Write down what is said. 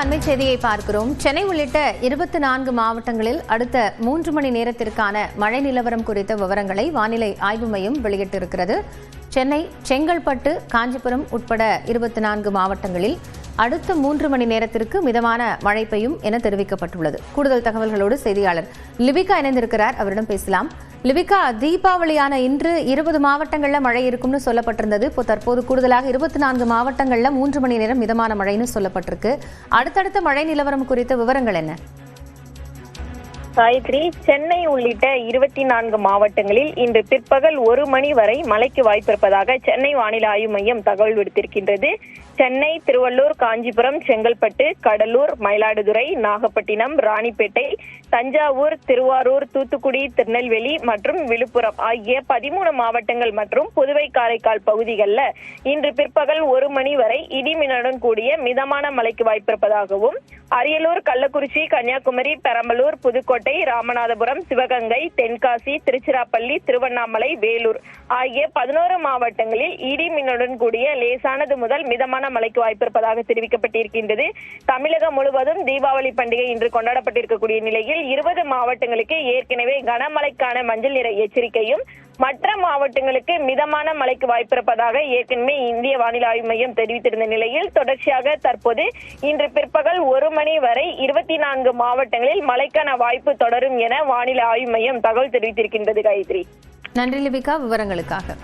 அண்மை செய்தியை பார்க்கிறோம். சென்னை உள்ளிட்ட 24 மாவட்டங்களில் அடுத்த 3 மணி நேரத்திற்கான மழை நிலவரம் குறித்த விவரங்களை வானிலை ஆய்வு மையம் வெளியிட்டிருக்கிறது. சென்னை, செங்கல்பட்டு, காஞ்சிபுரம் உட்பட 24 மாவட்டங்களில் அடுத்த 3 மணி நேரத்திற்கு மிதமான மழை பெய்யும் என தெரிவிக்கப்பட்டுள்ளது. கூடுதல் தகவல்களோடு செய்தியாளர் லிபிகா இணைந்திருக்கிறார். அவரிடம் பேசலாம். லிபிகா, தீபாவளியான இன்று 20 மாவட்டங்கள்ல மழை இருக்கும்னு சொல்லப்பட்டிருந்தது. இப்போ தற்போது கூடுதலாக 24 மாவட்டங்கள்ல 3 மணி நேரம் மிதமான மழைன்னு சொல்லப்பட்டிருக்கு. அடுத்தடுத்த மழை நிலவரம் குறித்த விவரங்கள் என்ன? காயத்ரி, சென்னை உள்ளிட்ட 24 மாவட்டங்களில் இன்று பிற்பகல் 1 மணி வரை மழைக்கு வாய்ப்பிருப்பதாக சென்னை வானிலை ஆய்வு மையம் தகவல் விடுத்திருக்கின்றது. சென்னை, திருவள்ளூர், காஞ்சிபுரம், செங்கல்பட்டு, கடலூர், மயிலாடுதுறை, நாகப்பட்டினம், ராணிப்பேட்டை, தஞ்சாவூர், திருவாரூர், தூத்துக்குடி, திருநெல்வேலி மற்றும் விழுப்புரம் ஆகிய 13 மாவட்டங்கள் மற்றும் புதுவை, காரைக்கால் பகுதிகளில் இன்று பிற்பகல் 1 மணி வரை இடிமின்னுடன் கூடிய மிதமான மழைக்கு வாய்ப்பிருப்பதாகவும், அரியலூர், கள்ளக்குறிச்சி, கன்னியாகுமரி, பெரம்பலூர், புதுக்கோட்டை, ராமநாதபுரம், சிவகங்கை, தென்காசி, திருச்சிராப்பள்ளி, திருவண்ணாமலை, வேலூர் ஆகிய 11 மாவட்டங்களில் இடிமின்னுடன் கூடிய லேசானது முதல் மிதமான மழைக்கு வாய்ப்பிருப்பதாக தெரிவிக்கப்பட்டிருக்கின்றது. தமிழகம் முழுவதும் தீபாவளி பண்டிகை இன்று கொண்டாடப்பட்டிருக்கக்கூடிய நிலையில் 20 மாவட்டங்களுக்கு ஏற்கனவே கனமழைக்கான மஞ்சள் நிற எச்சரிக்கையும், மற்ற மாவட்டங்களுக்கு மிதமான மழைக்கு வாய்ப்பிருப்பதாக ஏற்கனவே இந்திய வானிலை ஆய்வு மையம் தெரிவித்திருந்த நிலையில் தொடர்ச்சியாக தற்போது இன்று பிற்பகல் 1 மணி வரை 24 மாவட்டங்களில் மழைக்கான வாய்ப்பு தொடரும் என வானிலை ஆய்வு மையம் தகவல் தெரிவித்திருக்கின்றது. காயத்ரி, நன்றி லிபிகா விவரங்களுக்காக.